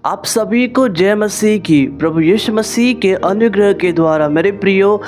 आप सभी को जय मसीह की। प्रभु यीशु मसीह के अनुग्रह के द्वारा मेरे प्रियो,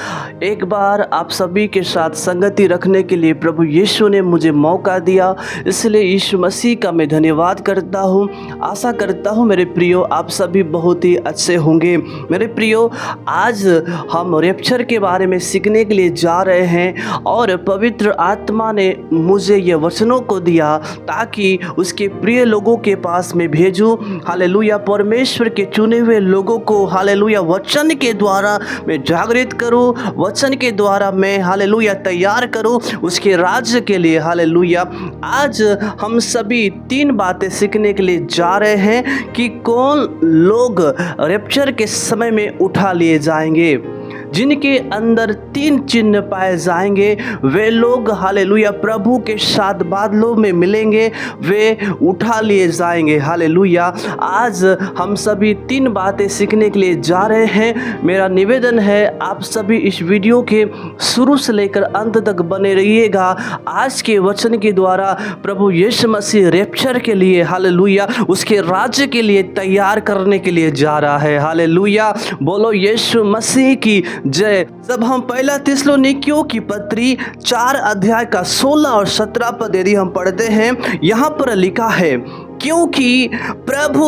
एक बार आप सभी के साथ संगति रखने के लिए प्रभु यीशु ने मुझे मौका दिया, इसलिए यीशु मसीह का मैं धन्यवाद करता हूँ। आशा करता हूँ मेरे प्रियो आप सभी बहुत ही अच्छे होंगे। मेरे प्रियो, आज हम रैप्चर के बारे में सीखने के लिए जा रहे हैं और पवित्र आत्मा ने मुझे ये वचनों को दिया ताकि उसके प्रिय लोगों के पास में भेजूँ। हालेलुया, परमेश्वर के चुने हुए लोगों को हालेलुया वचन के द्वारा मैं जागृत करूं, वचन के द्वारा मैं हालेलुया तैयार करूं उसके राज्य के लिए। हालेलुया, आज हम सभी 3 बातें सीखने के लिए जा रहे हैं कि कौन लोग रैप्चर के समय में उठा लिए जाएंगे। जिनके अंदर 3 चिन्ह पाए जाएंगे वे लोग हालेलुया प्रभु के साथ बादलों में मिलेंगे, वे उठा लिए जाएंगे। हालेलुया, आज हम सभी 3 बातें सीखने के लिए जा रहे हैं। मेरा निवेदन है आप सभी इस वीडियो के शुरू से लेकर अंत तक बने रहिएगा। आज के वचन के द्वारा प्रभु यीशु मसीह रैप्चर के लिए हालेलुया उसके राज्य के लिए तैयार करने के लिए जा रहा है। हालेलुया, बोलो यीशु मसीह की जय। जब हम पहला थिस्सलुनीकियों की पत्री 4 अध्याय का 16 और 17 पद यदि हम पढ़ते हैं, यहाँ पर लिखा है, क्योंकि प्रभु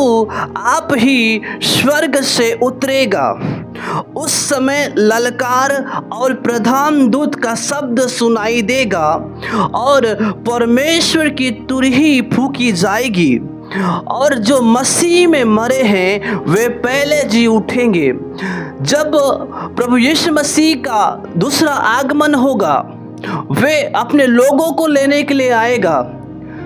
आप ही स्वर्ग से उतरेगा, उस समय ललकार और प्रधान दूत का शब्द सुनाई देगा और परमेश्वर की तुरही फूंकी जाएगी और जो मसीह में मरे हैं वे पहले जी उठेंगे। जब प्रभु यीशु मसीह का दूसरा आगमन होगा, वे अपने लोगों को लेने के लिए आएगा।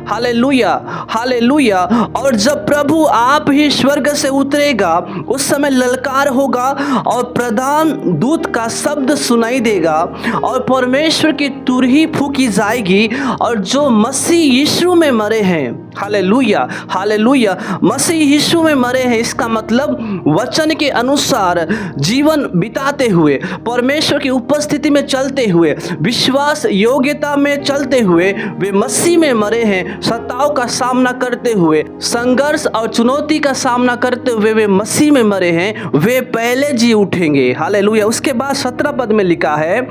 हालेलुया, हालेलुया, और जब प्रभु आप ही स्वर्ग से उतरेगा उस समय ललकार होगा और प्रधान दूत का शब्द सुनाई देगा और परमेश्वर की तुरही फूंकी जाएगी और जो मसीह यीशु में मरे हैं, हालेलुया, हालेलुया, मसीह यीशु में मरे हैं, इसका मतलब वचन के अनुसार जीवन बिताते हुए, परमेश्वर की उपस्थिति में चलते हुए, विश्वास योग्यता में चलते हुए वे मसीह में मरे हैं। सत्ताओं का सामना करते हुए, संघर्ष और चुनौती का सामना करते हुए वे मसीह में मरे हैं, वे पहले जी उठेंगे। हालेलुया, उसके बाद 17 पद में लिखा है,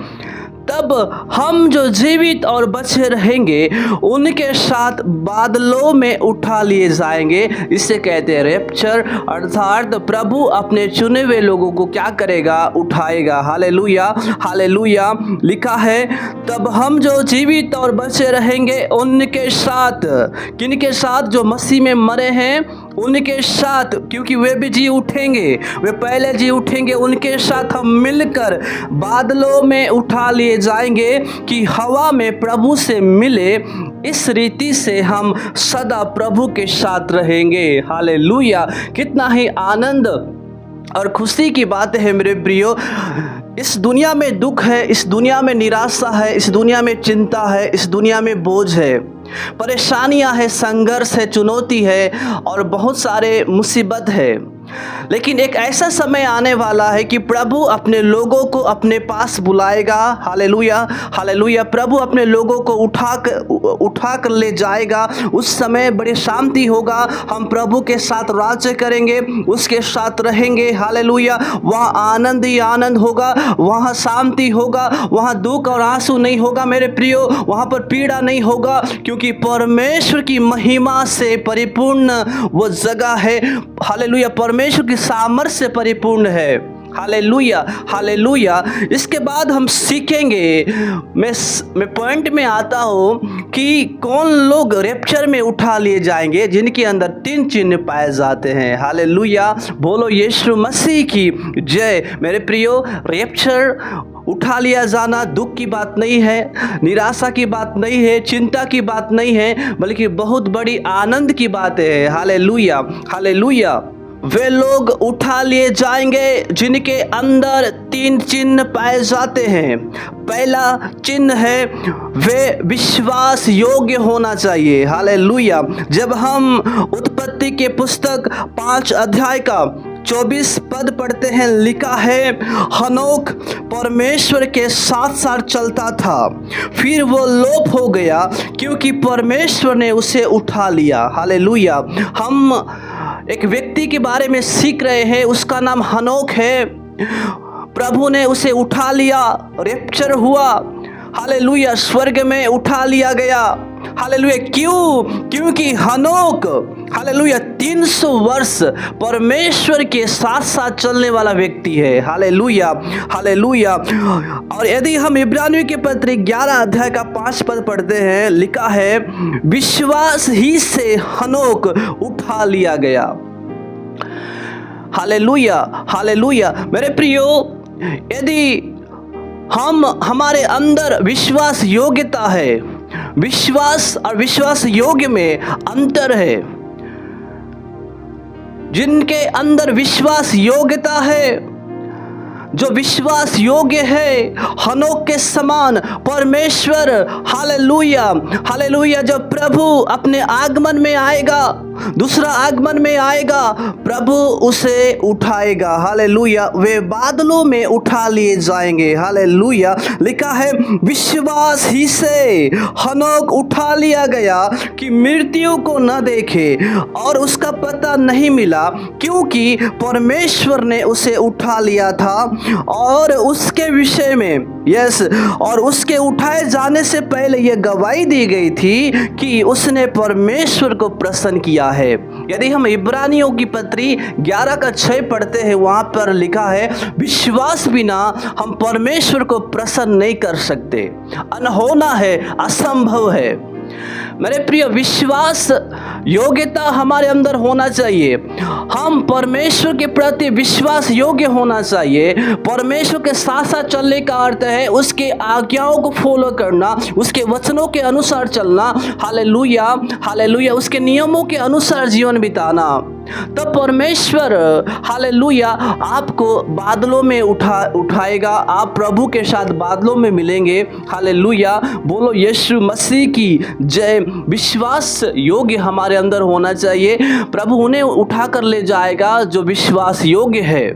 तब हम जो जीवित और बचे रहेंगे उनके साथ बादलों में उठा लिए जाएंगे। इसे कहते हैं रैप्चर, अर्थात प्रभु अपने चुने हुए लोगों को क्या करेगा? उठाएगा। हालेलुया, हालेलुया, लिखा है, तब हम जो जीवित और बचे रहेंगे उनके साथ, किनके साथ? जो मसीह में मरे हैं उनके साथ, क्योंकि वे भी जी उठेंगे, वे पहले जी उठेंगे, उनके साथ हम मिलकर बादलों में उठा लिए जाएंगे कि हवा में प्रभु से मिले। इस रीति से हम सदा प्रभु के साथ रहेंगे। हालेलुया, कितना ही आनंद और खुशी की बात है मेरे प्रियो। इस दुनिया में दुख है, इस दुनिया में निराशा है, इस दुनिया में चिंता है, इस दुनिया में बोझ है, परेशानियां है, संघर्ष है, चुनौती है और बहुत सारे मुसीबत है। लेकिन एक ऐसा समय आने वाला है कि प्रभु अपने लोगों को अपने पास बुलाएगा। हालेलुया, हालेलुया, प्रभु अपने लोगों को उठा कर ले जाएगा। उस समय बड़ी शांति होगा, हम प्रभु के साथ राज्य करेंगे, उसके साथ रहेंगे। हालेलुया, वहाँ आनंद ही आनंद होगा, वहाँ शांति होगा, वहाँ दुख और आंसू नहीं होगा मेरे प्रियो, वहाँ पर पीड़ा नहीं होगा, क्योंकि परमेश्वर की महिमा से परिपूर्ण वो जगह है। हालेलुया, परमेश्वर की सामर्थ्य से परिपूर्ण है। हालेलुया, हालेलुया, इसके बाद हम सीखेंगे, मैं पॉइंट में आता हूँ कि कौन लोग रैप्चर में उठा लिए जाएंगे जिनके अंदर 3 चिन्ह पाए जाते हैं। हालेलुया, बोलो यीशु मसीह की जय। मेरे प्रियो, रैप्चर उठा लिया जाना दुख की बात नहीं है, निराशा की बात नहीं है, चिंता की बात नहीं है, बल्कि बहुत बड़ी आनंद की बात है। हालेलुया, हालेलुया, वे लोग उठा लिए जाएंगे जिनके अंदर 3 चिन्ह पाए जाते हैं। पहला चिन्ह है वे विश्वास योग्य होना चाहिए। हालेलुया, जब हम उत्पत्ति के पुस्तक 5 अध्याय का 24 पद पढ़ते हैं, लिखा है, हनोक परमेश्वर के साथ साथ चलता था, फिर वो लोप हो गया क्योंकि परमेश्वर ने उसे उठा लिया। हालेलुया, हम एक व्यक्ति के बारे में सीख रहे हैं, उसका नाम हनोक है। प्रभु ने उसे उठा लिया, रैप्चर हुआ, हालेलुया, स्वर्ग में उठा लिया गया। हालेलुया, क्यों? क्योंकि हनोक, हालेलुया, 300 वर्ष परमेश्वर के साथ साथ चलने वाला व्यक्ति है। Hallelujah, hallelujah. और यदि हम इब्रानियों के पत्र 11 अध्याय का 5 पद पढ़ते हैं, लिखा है, विश्वास ही से हनोक उठा लिया गया। Hallelujah, hallelujah. मेरे प्रियो, यदि हमारे अंदर विश्वास योग्यता है, विश्वास और विश्वास योग्य में अंतर है। जिनके अंदर विश्वास योग्यता है, जो विश्वास योग्य है, हनोक के समान परमेश्वर, हालेलुया, हालेलुया, जब प्रभु अपने आगमन में आएगा, दूसरा आगमन में आएगा, प्रभु उसे उठाएगा। हालेलुया, वे बादलों में उठा लिए जाएंगे। हालेलुया, लिखा है, विश्वास ही से हनोक उठा लिया गया कि मृत्यु को न देखे, और उसका पता नहीं मिला, क्योंकि परमेश्वर ने उसे उठा लिया था। और उसके विषय में, यस, और उसके उठाए जाने से पहले यह गवाही दी गई थी कि उसने परमेश्वर को प्रसन्न किया है। यदि हम इब्रानियों की पत्री 11 का 6 पढ़ते हैं, वहां पर लिखा है, विश्वास बिना हम परमेश्वर को प्रसन्न नहीं कर सकते, अनहोना है, असंभव है। मेरे प्रिय, विश्वास योग्यता हमारे अंदर होना चाहिए। हम परमेश्वर के प्रति विश्वास योग्य होना चाहिए। परमेश्वर के साथ साथ चलने का अर्थ है उसके आज्ञाओं को फॉलो करना, उसके वचनों के अनुसार चलना। हालेलुया, हालेलुया, उसके नियमों के अनुसार जीवन बिताना। तब परमेश्वर, हालेलुया, आपको बादलों में उठाएगा। आप प्रभु के साथ बादलों में मिलेंगे। हालेलुया, बोलो यीशु मसीह की जय। विश्वास योग्य हमारे अंदर होना चाहिए। प्रभु उन्हें उठा कर ले जाएगा जो विश्वास योग्य है।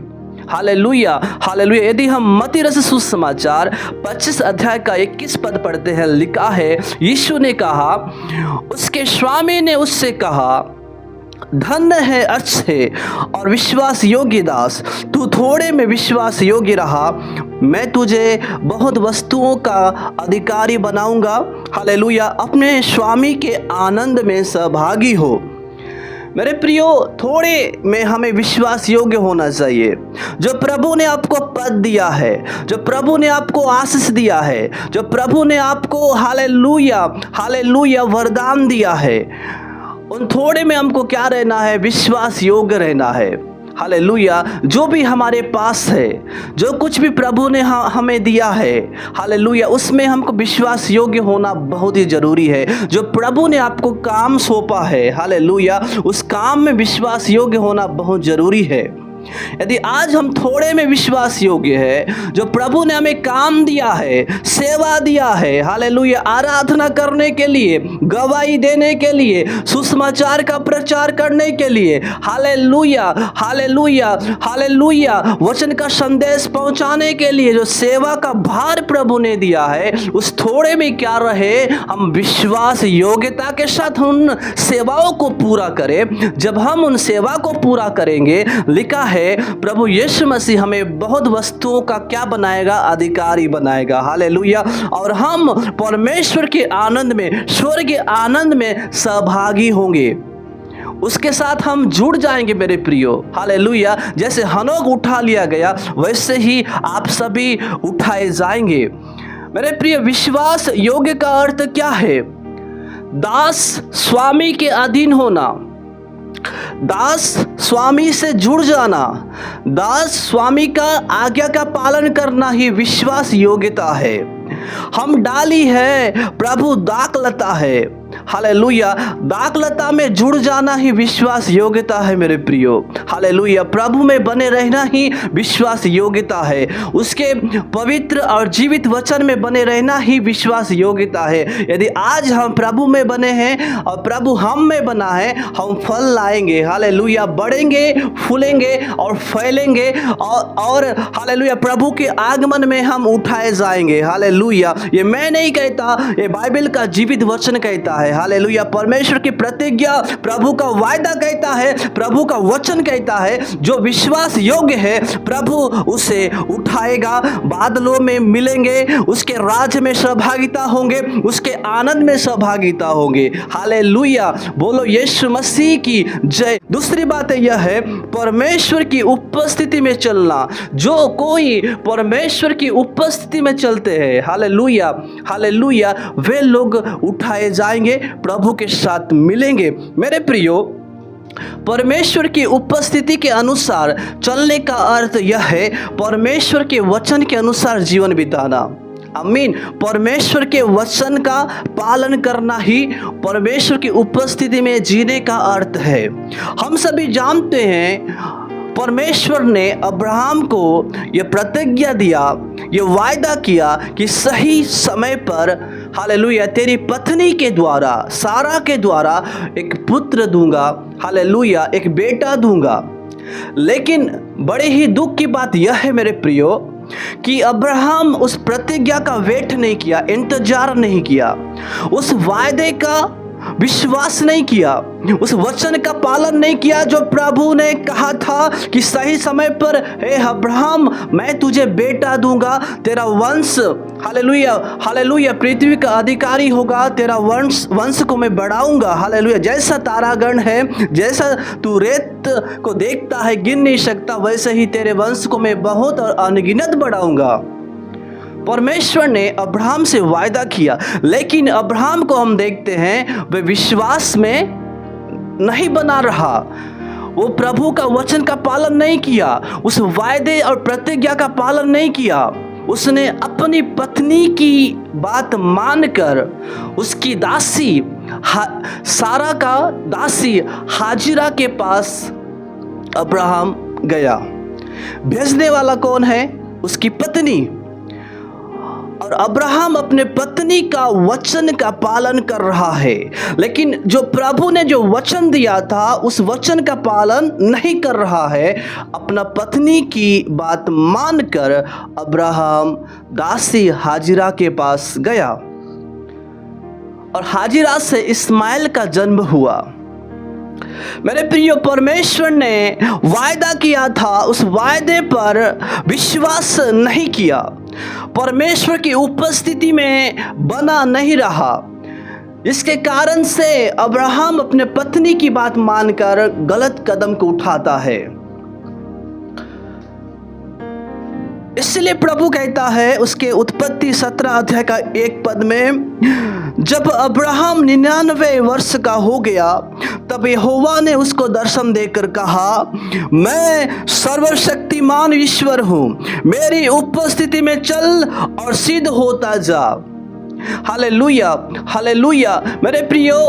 Hallelujah, hallelujah. यदि हम मत्ती रचित सुसमाचार 25 अध्याय का 21 पद पढ़ते हैं, लिखा है, यीशु ने कहा, उसके स्वामी ने उससे कहा, धन्य है अच्छे और विश्वास योग्य दास, तू थोड़े में विश्वास योग्य रहा, मैं तुझे बहुत वस्तुओं का अधिकारी बनाऊंगा। हालेलुया, अपने स्वामी के आनंद में सहभागी हो। मेरे प्रियो, थोड़े में हमें विश्वास योग्य होना चाहिए। जो प्रभु ने आपको पद दिया है, जो प्रभु ने आपको आशीष दिया है, जो प्रभु ने आपको, हालेलुया, हालेलुया, वरदान दिया है, उन थोड़े में हमको क्या रहना है? विश्वास योग्य रहना है। हालेलुया, जो भी हमारे पास है, जो कुछ भी प्रभु ने हमें दिया है, हालेलुया, उसमें हमको विश्वास योग्य होना बहुत ही जरूरी है। जो प्रभु ने आपको काम सौंपा है, हालेलुया, उस काम में विश्वास योग्य होना बहुत जरूरी है। यदि आज हम थोड़े में विश्वास योग्य है, जो प्रभु ने हमें काम दिया है, सेवा दिया है, हालेलुया, आराधना करने के लिए, गवाही देने के लिए, सुसमाचार का प्रचार करने के लिए, हालेलुया, हालेलुया, हालेलुया, वचन का संदेश पहुंचाने के लिए जो सेवा का भार प्रभु ने दिया है, उस थोड़े में क्या रहे? हम विश्वास योग्यता के साथ उन सेवाओं को पूरा करें। जब हम उन सेवा को पूरा करेंगे, लिखा है, प्रभु यीशु मसीह हमें बहुत वस्तुओं का क्या बनाएगा? अधिकारी बनाएगा। हालेलुया, और हम परमेश्वर के आनंद में, स्वर्गीय आनंद में सहभागी होंगे, उसके साथ हम जुड़ जाएंगे। मेरे प्रियो, हालेलुया, जैसे हनोक उठा लिया गया, वैसे ही आप सभी उठाए जाएंगे। मेरे प्रिय, विश्वास योग्य का अर्थ क्या है? दास स्वामी के अधीन होना, दास स्वामी से जुड़ जाना, दास स्वामी का आज्ञा का पालन करना ही विश्वास योग्यता है। हम डाली है, प्रभु दाखलता है। हालेलुया, दाखलता में जुड़ जाना ही विश्वास योग्यता है। मेरे प्रियो, हालेलुया, प्रभु में बने रहना ही विश्वास योग्यता है। उसके पवित्र और जीवित वचन में बने रहना ही विश्वास योग्यता है। यदि आज हम प्रभु में बने हैं और प्रभु हम में बना है, हम फल लाएंगे। हालेलुया, बढ़ेंगे, फूलेंगे और फैलेंगे, और हालेलुया, प्रभु के आगमन में हम उठाए जाएंगे। हालेलुया, ये मैं नहीं कहता, ये बाइबल का जीवित वचन कहता है। हालेलुया। परमेश्वर की प्रतिज्ञा, प्रभु का वायदा कहता है, प्रभु का वचन कहता है, जो विश्वास योग्य है प्रभु उसे उठाएगा, बादलों में मिलेंगे, उसके राज्य में सहभागिता होंगे, उसके आनंद में सहभागिता होंगे। हालेलुया, बोलो यीशु मसीह की जय। दूसरी बात यह है परमेश्वर की उपस्थिति में चलना। जो कोई परमेश्वर की उपस्थिति में चलते हैं, हालेलुया हालेलुया, वे लोग उठाए जाएंगे, प्रभु के साथ मिलेंगे। मेरे प्रियो, परमेश्वर की उपस्थिति के अनुसार चलने का अर्थ यह है परमेश्वर के वचन के अनुसार जीवन बिताना। आमीन। परमेश्वर के वचन का पालन करना ही परमेश्वर की उपस्थिति में जीने का अर्थ है। हम सभी जानते हैं परमेश्वर ने अब्राहम को यह प्रतिज्ञा दिया, ये वायदा किया कि सही समय पर, हालेलुया, तेरी पत्नी के द्वारा, सारा के द्वारा एक पुत्र दूंगा, हालेलुया, एक बेटा दूंगा। लेकिन बड़े ही दुख की बात यह है मेरे प्रियो कि अब्राहम उस प्रतिज्ञा का वेट नहीं किया, इंतजार नहीं किया, उस वायदे का विश्वास नहीं किया, उस वचन का पालन नहीं किया जो प्रभु ने कहा था कि सही समय पर, हे अब्राहम, मैं तुझे बेटा दूंगा, तेरा वंश, हालेलुया हालेलुया, पृथ्वी का अधिकारी होगा, तेरा वंश को मैं बढ़ाऊंगा। हालेलुया, जैसा तारागण है, जैसा तू रेत को देखता है गिन नहीं सकता, वैसे ही तेरे वंश को मैं बहुत और अनगिनत बढ़ाऊंगा। परमेश्वर ने अब्राहम से वायदा किया, लेकिन अब्राहम को हम देखते हैं वे विश्वास में नहीं बना रहा, वो प्रभु का वचन का पालन नहीं किया, उस वायदे और प्रतिज्ञा का पालन नहीं किया। उसने अपनी पत्नी की बात मानकर उसकी दासी, सारा का दासी हाजिरा के पास अब्राहम गया। भेजने वाला कौन है? उसकी पत्नी। और अब्राहम अपने पत्नी का वचन का पालन कर रहा है, लेकिन जो प्रभु ने जो वचन दिया था उस वचन का पालन नहीं कर रहा है। अपना पत्नी की बात मानकर अब्राहम दासी हाजिरा के पास गया और हाजिरा से इस्माइल का जन्म हुआ। मेरे प्रियो, परमेश्वर ने वायदा किया था, उस वायदे पर विश्वास नहीं किया, परमेश्वर की उपस्थिति में बना नहीं रहा। इसके कारण से अब्राहम अपने पत्नी की बात मानकर गलत कदम को उठाता है। इसलिए प्रभु कहता है उसके उत्पत्ति 17 अध्याय का 1 पद में, जब अब्राहम 99 वर्ष का हो गया तब यहोवा ने उसको दर्शन देकर कहा, मैं सर्वशक्तिमान ईश्वर हूँ, मेरी उपस्थिति में चल और सिद्ध होता जा। Hallelujah hallelujah. मेरे प्रियो,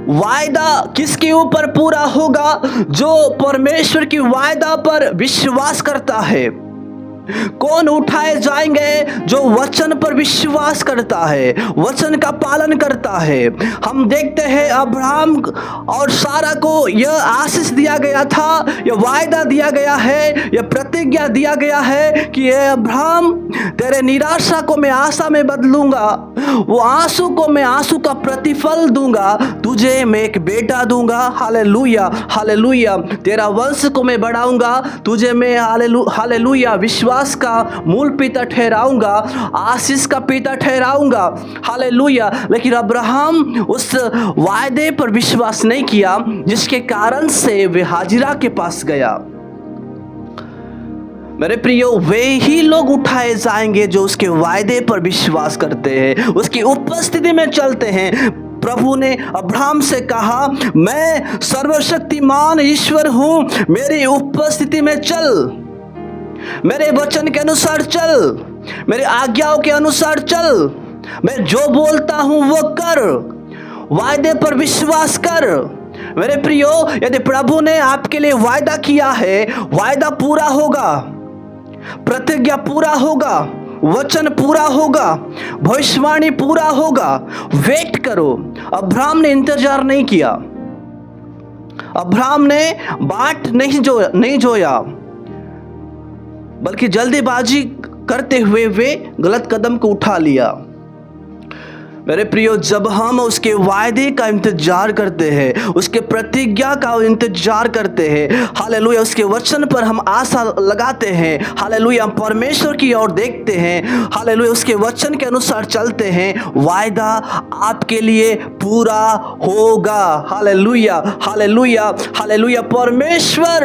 वायदा किसके ऊपर पूरा होगा? जो परमेश्वर की वायदा पर विश्वास करता है। कौन उठाए जाएंगे? जो वचन पर विश्वास करता है, वचन का पालन करता है। हम देखते हैं अब्राहम और सारा को यह आशीष दिया गया था, यह वायदा दिया गया है, यह प्रतिज्ञा दिया गया है कि हे अब्राहम, तेरे निराशा को मैं आशा में बदलूंगा, वो आंसू को मैं आंसू का प्रतिफल दूंगा, तुझे मैं एक बेटा दूंगा। Hallelujah hallelujah. तेरा वंश को मैं बढ़ाऊंगा, तुझे मैं हालेलुया विश्वास का मूल पिता ठहराऊंगा, आशीष का पिता ठहराऊंगा। हालेलुया। लेकिन अब्राहम उस वायदे पर विश्वास नहीं किया, जिसके कारण से वे हाजिरा के पास गया। मेरे प्रियो, वे ही लोग उठाए जाएंगे जो उसके वायदे पर विश्वास करते हैं, उसकी उपस्थिति में चलते हैं। प्रभु ने अब्राहम से कहा, मैं सर्वशक्तिमान ईश्वर हूं, मेरी उपस्थिति में चल, मेरे वचन के अनुसार चल, मेरे आज्ञाओं के अनुसार चल, मैं जो बोलता हूं वो कर, वायदे पर विश्वास कर। मेरे प्रियो, यदि प्रभु ने आपके लिए वायदा किया है, वायदा पूरा होगा, प्रतिज्ञा पूरा होगा, वचन पूरा होगा, भविष्यवाणी पूरा होगा। वेट करो। अब्राहम ने इंतजार नहीं किया, अब्राहम ने बाट नहीं जोया, बल्कि जल्दीबाजी करते हुए वे गलत कदम को उठा लिया। मेरे प्रियो, जब हम उसके वायदे का इंतजार करते हैं, उसके प्रतिज्ञा का इंतजार करते हैं, हालेलुया, उसके वचन पर हम आशा लगाते हैं, हालेलुया, हम परमेश्वर की ओर देखते हैं, हालेलुया, उसके वचन के अनुसार चलते हैं, वायदा आपके लिए पूरा होगा। Hallelujah, hallelujah, hallelujah. परमेश्वर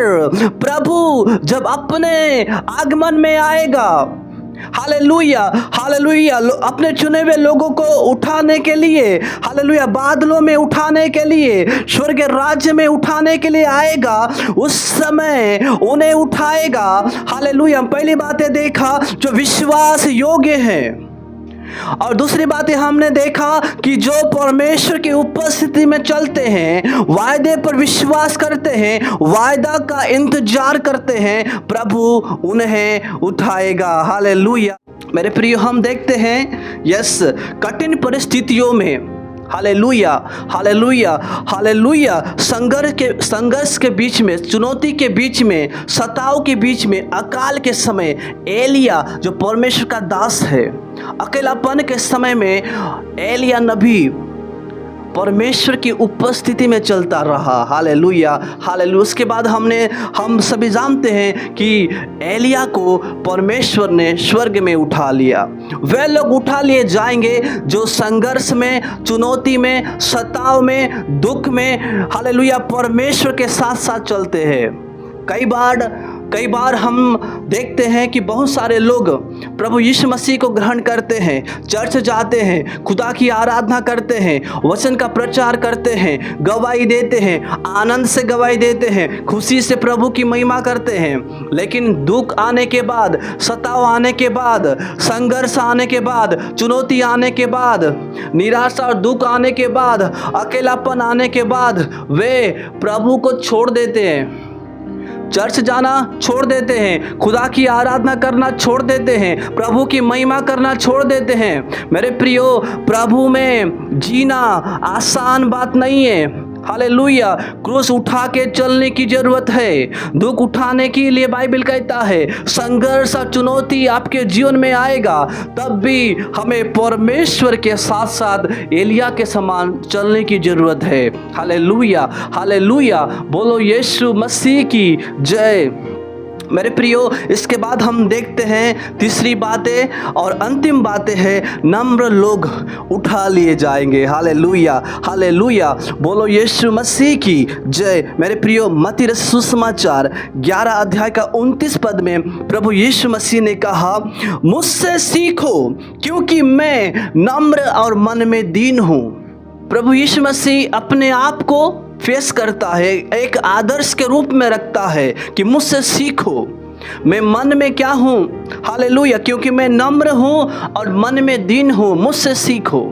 प्रभु जब अपने आगमन में आएगा, हालेलुया, हालेलुया, अपने चुने हुए लोगों को उठाने के लिए, हालेलुया, बादलों में उठाने के लिए, स्वर्ग राज्य में उठाने के लिए आएगा। उस समय उन्हें उठाएगा। हालेलुया। पहली बातें देखा जो विश्वास योग्य है, और दूसरी बात हमने देखा कि जो परमेश्वर की उपस्थिति में चलते हैं, वायदे पर विश्वास करते हैं, वायदा का इंतजार करते हैं, प्रभु उन्हें उठाएगा। हालेलुया। मेरे प्रिय, हम देखते हैं कठिन परिस्थितियों में, हालेलुया, हालेलुया, हालेलुया, संघर्ष के बीच में, चुनौती के बीच में, सताव के बीच में, अकाल के समय एलिया जो परमेश्वर का दास है, अकेलापन के समय में एलिया नबी परमेश्वर की उपस्थिति में चलता रहा। Hallelujah, hallelujah. उसके बाद हम सभी जानते हैं कि एलिया को परमेश्वर ने स्वर्ग में उठा लिया। वे लोग उठा लिए जाएंगे जो संघर्ष में, चुनौती में, सताव में, दुख में, हालेलुया, परमेश्वर के साथ साथ चलते हैं। कई बार हम देखते हैं कि बहुत सारे लोग प्रभु यीशु मसीह को ग्रहण करते हैं, चर्च जाते हैं, खुदा की आराधना करते हैं, वचन का प्रचार करते हैं, गवाही देते हैं, आनंद से गवाही देते हैं, खुशी से प्रभु की महिमा करते हैं। लेकिन दुख आने के बाद, सताव आने के बाद, संघर्ष आने के बाद, चुनौती आने के बाद, निराशा और दुख आने के बाद, अकेलापन आने के बाद वे प्रभु को छोड़ देते हैं, चर्च जाना छोड़ देते हैं, खुदा की आराधना करना छोड़ देते हैं, प्रभु की महिमा करना छोड़ देते हैं। मेरे प्रियो, प्रभु में जीना आसान बात नहीं है। हालेलुया। क्रूस उठा के चलने की जरूरत है। दुख उठाने के लिए बाइबल कहता है संघर्ष और चुनौती आपके जीवन में आएगा, तब भी हमें परमेश्वर के साथ साथ एलिया के समान चलने की जरूरत है। Hallelujah, hallelujah. बोलो यीशु मसीह की जय। मेरे प्रियो, इसके बाद हम देखते हैं तीसरी बातें और अंतिम बातें हैं, नम्र लोग उठा लिए जाएंगे। Hallelujah, hallelujah. बोलो यीशु मसीह की जय। मेरे प्रियो, मत्ती रचित सुसमाचार 11 अध्याय का 29 पद में प्रभु यीशु मसीह ने कहा, मुझसे सीखो क्योंकि मैं नम्र और मन में दीन हूँ। प्रभु यीशु मसीह अपने आप को फेस करता है, एक आदर्श के रूप में रखता है कि मुझसे सीखो, मैं मन में क्या हूँ, हालेलुया, क्योंकि मैं नम्र हूँ और मन में दीन हूँ, मुझसे सीखो।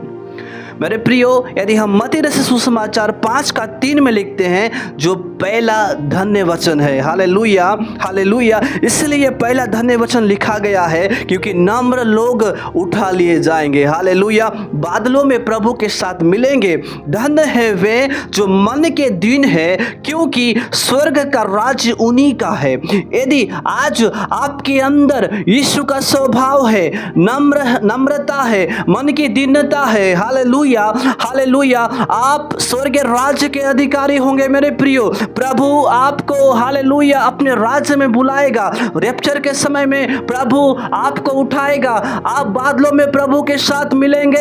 मेरे प्रियो, यदि हम मत्ती रचित सुसमाचार 5:3 में लिखते हैं, जो पहला धन्य वचन है। Hallelujah, hallelujah. इसलिए पहला धन्य वचन लिखा गया है क्योंकि नम्र लोग उठा लिए जाएंगे। हालेलुया। बादलों में प्रभु के साथ मिलेंगे। धन्य है वे जो मन के दीन है, क्योंकि स्वर्ग का राज्य उन्हीं का है। यदि आज आपके अंदर यीशु का स्वभाव है, नम्रता है, मन की दीनता है, हालेलुया, हालेलुया, आप स्वर्ग राज्य के अधिकारी होंगे। मेरे प्रियो, प्रभु आपको हालेलुया अपने राज्य में बुलाएगा। रैप्चर के समय में प्रभु आपको उठाएगा, आप बादलों में प्रभु के साथ मिलेंगे।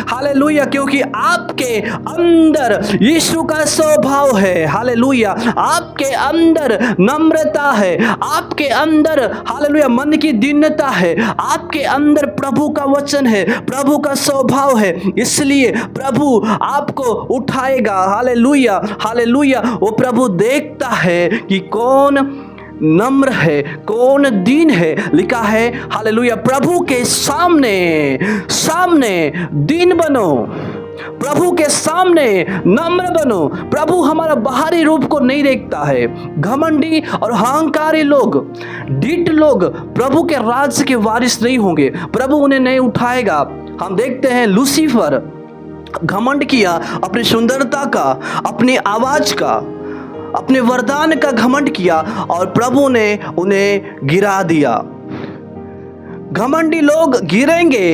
हालेलुया, क्योंकि आपके अंदर यीशु का स्वभाव है। हालेलुया, आपके अंदर नम्रता है, आपके अंदर हालेलुया मन की दीनता है, आपके अंदर प्रभु का वचन है, प्रभु का स्वभाव है। इसलिए प्रभु आपको उठाएगा। Hallelujah, hallelujah. वो प्रभु देखता है कि कौन नम्र है, कौन दीन है। लिखा है हालेलुया, प्रभु के सामने दीन बनो, प्रभु के सामने नम्र बनो। प्रभु हमारा बाहरी रूप को नहीं देखता है। घमंडी और अहंकारी लोग, ढीठ लोग प्रभु के राज्य के वारिस नहीं होंगे। प्रभु उन्हें नहीं उठाएगा। हम देखते हैं लूसीफर घमंड किया, अपनी सुंदरता का, अपनी आवाज का, अपने वरदान का घमंड किया और प्रभु ने उन्हें गिरा दिया। घमंडी लोग गिरेंगे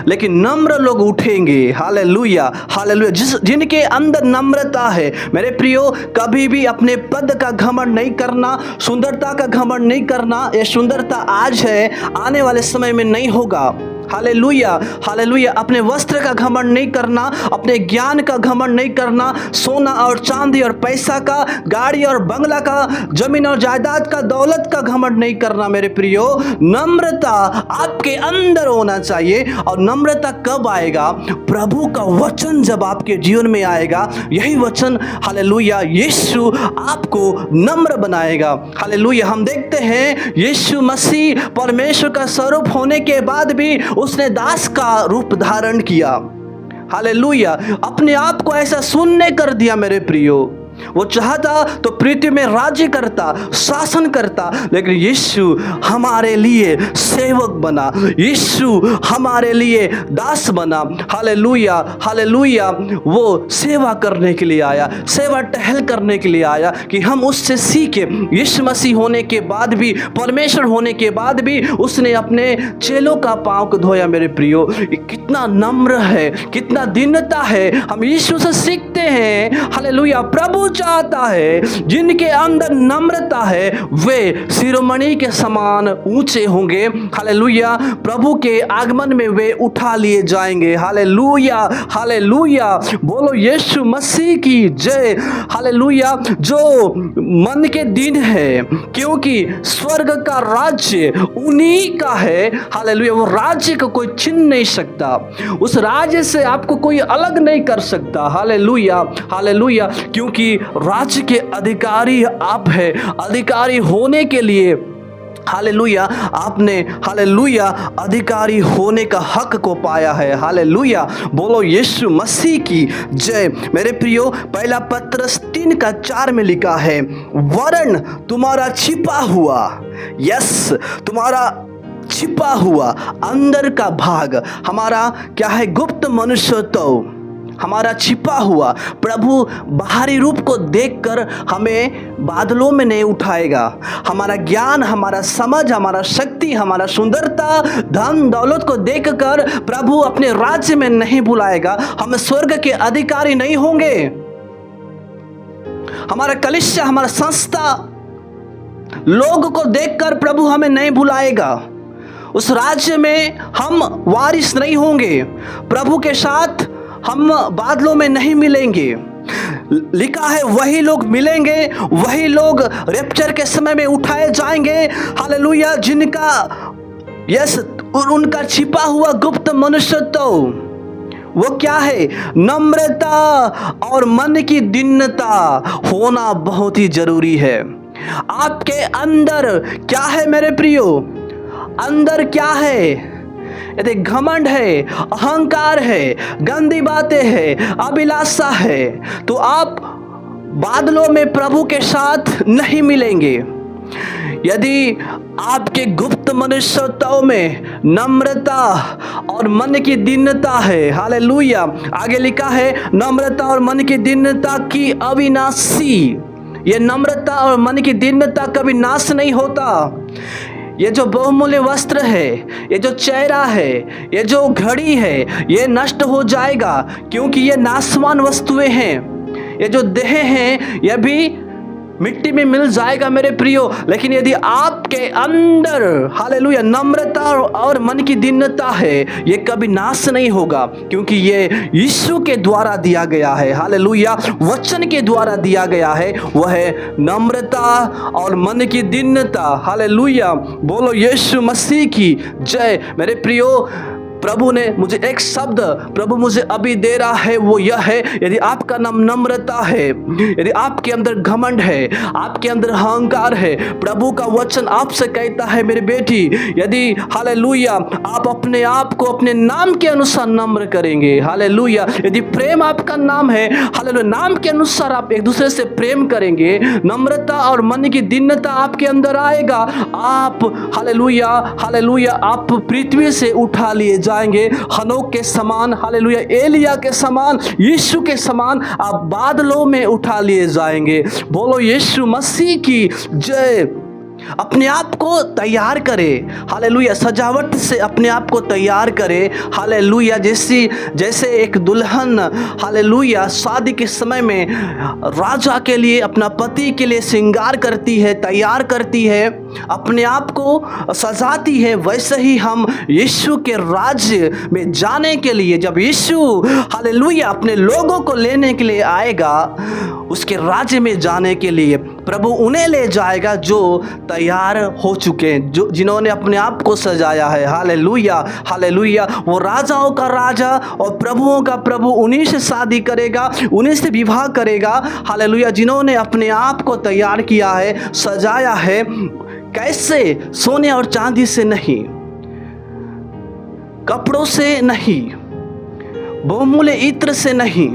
लेकिन नम्र लोग उठेंगे। Hallelujah, hallelujah. जिनके अंदर नम्रता है मेरे प्रियो, कभी भी अपने पद का घमंड नहीं करना, सुंदरता का घमंड नहीं करना। ये सुंदरता आज है, आने वाले समय में नहीं होगा। Hallelujah, hallelujah. अपने वस्त्र का घमंड नहीं करना, अपने ज्ञान का घमंड नहीं करना, सोना और चांदी और पैसा का, गाड़ी और बंगला का, जमीन और जायदाद का, दौलत का घमंड नहीं करना मेरे प्रियो। नम्रता आपके अंदर होना चाहिए। और नम्रता कब आएगा? प्रभु का वचन जब आपके जीवन में आएगा, यही वचन हालेलुया यीशु आपको नम्र बनाएगा। हालेलुया। हम देखते हैं यीशु मसीह परमेश्वर का स्वरूप होने के बाद भी उसने दास का रूप धारण किया। हालेलुया। अपने आप को ऐसा शून्य कर दिया मेरे प्रियो। वो चाहता तो पृथ्वी में राज्य करता, शासन करता, लेकिन यीशु हमारे लिए सेवक बना, यीशु हमारे लिए दास बना। Hallelujah, hallelujah. वो सेवा करने के लिए आया, सेवा टहल करने के लिए आया कि हम उससे सीखे। यीशु मसीह होने के बाद भी, परमेश्वर होने के बाद भी उसने अपने चेलों का पांव को धोया मेरे प्रियो। कितना नम्र है, कितना दीनता है, हम यीशु से सीखते हैं। हालेलुया। प्रभु चाहता है जिनके अंदर नम्रता है वे शिरोमणि के समान ऊंचे होंगे। हालेलुया। प्रभु के आगमन में वे उठा लिए जाएंगे। Hallelujah, hallelujah. बोलो यीशु मसीह की जय। हालेलुया। जो मन के दिन है, क्योंकि स्वर्ग का राज्य उन्हीं का है। हालेलुया। वो राज्य को कोई छीन नहीं सकता, उस राज्य से आपको कोई अलग नहीं कर सकता। Hallelujah, hallelujah. क्योंकि राज्य के अधिकारी आप हैं। अधिकारी होने के लिए हालेलुया आपने हालेलुया अधिकारी होने का हक को पाया है। हालेलुया। बोलो यीशु मसीह की जय। मेरे प्रियो, पहला पत्रस 3:4 में लिखा है, वरन तुम्हारा छिपा हुआ, यस, तुम्हारा छिपा हुआ अंदर का भाग, हमारा क्या है? गुप्त मनुष्यत्व, हमारा छिपा हुआ। प्रभु बाहरी रूप को देखकर हमें बादलों में नहीं उठाएगा। हमारा ज्ञान, हमारा समझ, हमारा शक्ति, हमारा सुंदरता, धन दौलत को देखकर प्रभु अपने राज्य में नहीं बुलाएगा। हम स्वर्ग के अधिकारी नहीं होंगे। हमारा कलीसिया, हमारा संस्था, लोग को देखकर प्रभु हमें नहीं बुलाएगा। उस राज्य में हम वारिस नहीं होंगे। प्रभु के साथ हम बादलों में नहीं मिलेंगे। लिखा है वही लोग मिलेंगे, वही लोग रैप्चर के समय में उठाए जाएंगे। हालेलुया। जिनका यस, उनका छिपा हुआ गुप्त मनुष्यत्व, वो क्या है? नम्रता और मन की दीनता होना बहुत ही जरूरी है। आपके अंदर क्या है मेरे प्रियो? अंदर क्या है? यदि घमंड है, अहंकार है, गंदी बातें है, अभिलाषा है, तो आप बादलों में प्रभु के साथ नहीं मिलेंगे। यदि आपके गुप्त मनुष्यत्व में नम्रता और मन की दीनता है, हालेलुया। आगे लिखा है, नम्रता और मन की दीनता की अविनाशी। ये नम्रता और मन की दीनता कभी नाश नहीं होता। ये जो बहुमूल्य वस्त्र है, ये जो चेहरा है, ये जो घड़ी है, ये नष्ट हो जाएगा, क्योंकि ये नाशवान वस्तुएं हैं। ये जो देह हैं, ये भी मिट्टी में मिल जाएगा मेरे प्रियो। लेकिन यदि आपके अंदर हालेलुया नम्रता और मन की दीनता है, ये कभी नाश नहीं होगा, क्योंकि ये यीशु के द्वारा दिया गया है। हालेलुया। वचन के द्वारा दिया गया है, वह है नम्रता और मन की दीनता। हालेलुया। बोलो यीशु मसीह की जय। मेरे प्रियो, प्रभु ने मुझे एक शब्द प्रभु मुझे अभी दे रहा है, वो यह है, यदि आपका नाम नम्रता है, यदि आपके अंदर घमंड है, आपके अंदर अहंकार है, प्रभु का वचन आपसे कहता है मेरी बेटी, यदि हालेलुया आप अपने आप को अपने नाम के अनुसार नम्र करेंगे, हालेलुया, यदि प्रेम आपका नाम है, हालेलुया, नाम के अनुसार आप एक दूसरे से प्रेम करेंगे, नम्रता और मन की दीनता आपके अंदर आएगा, आप हालेलुया हालेलुया आप पृथ्वी से उठा लिए जाएंगे, हनोक के समान, हालेलुया, एलिया के समान, यीशु के समान आप बादलों में उठा लिए जाएंगे। बोलो यीशु मसीह की जय। अपने आप को तैयार करे, हालेलुया, सजावट से अपने आप को तैयार करे, हालेलुया। जैसे एक दुल्हन, हालेलुया, शादी के समय में राजा के लिए, अपना पति के लिए श्रृंगार करती है, तैयार करती है, अपने आप को सजाती है, वैसे ही हम यीशु के राज्य में जाने के लिए, जब यीशु, हालेलुया, अपने लोगों को लेने के लिए आएगा, उसके राज्य में जाने के लिए प्रभु उन्हें ले जाएगा जो तैयार हो चुके हैं, जो जिन्होंने अपने आप को सजाया है। Hallelujah, hallelujah. वो राजाओं का राजा और प्रभुओं का प्रभु उन्हीं से शादी करेगा, उन्हीं से विवाह करेगा, हालेलुया, जिन्होंने अपने आप को तैयार किया है, सजाया है। कैसे? सोने और चांदी से नहीं, कपड़ों से नहीं, बहुमूल्य इत्र से नहीं,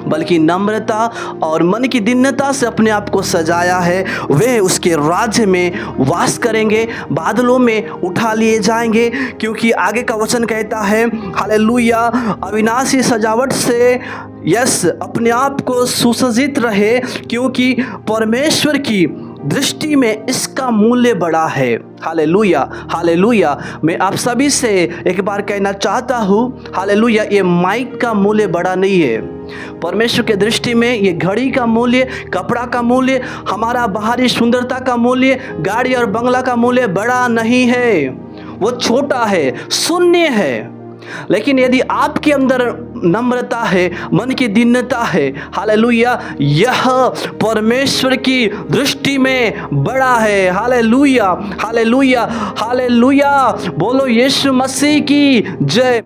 बल्कि नम्रता और मन की दीनता से अपने आप को सजाया है। वे उसके राज्य में वास करेंगे, बादलों में उठा लिए जाएंगे, क्योंकि आगे का वचन कहता है, हालेलुया, अविनाशी सजावट से अपने आप को सुसज्जित रहे, क्योंकि परमेश्वर की दृष्टि में इसका मूल्य बड़ा है। Hallelujah, hallelujah. मैं आप सभी से एक बार कहना चाहता हूँ, हालेलुया, ये माइक का मूल्य बड़ा नहीं है। परमेश्वर के दृष्टि में ये घड़ी का मूल्य, कपड़ा का मूल्य, हमारा बाहरी सुंदरता का मूल्य, गाड़ी और बंगला का मूल्य बड़ा नहीं है, वो छोटा है, शून्य है। लेकिन यदि आपके अंदर नम्रता है, मन की दीनता है, हालेलुया, यह परमेश्वर की दृष्टि में बड़ा है। Hallelujah, hallelujah, hallelujah. बोलो यीशु मसीह की जय।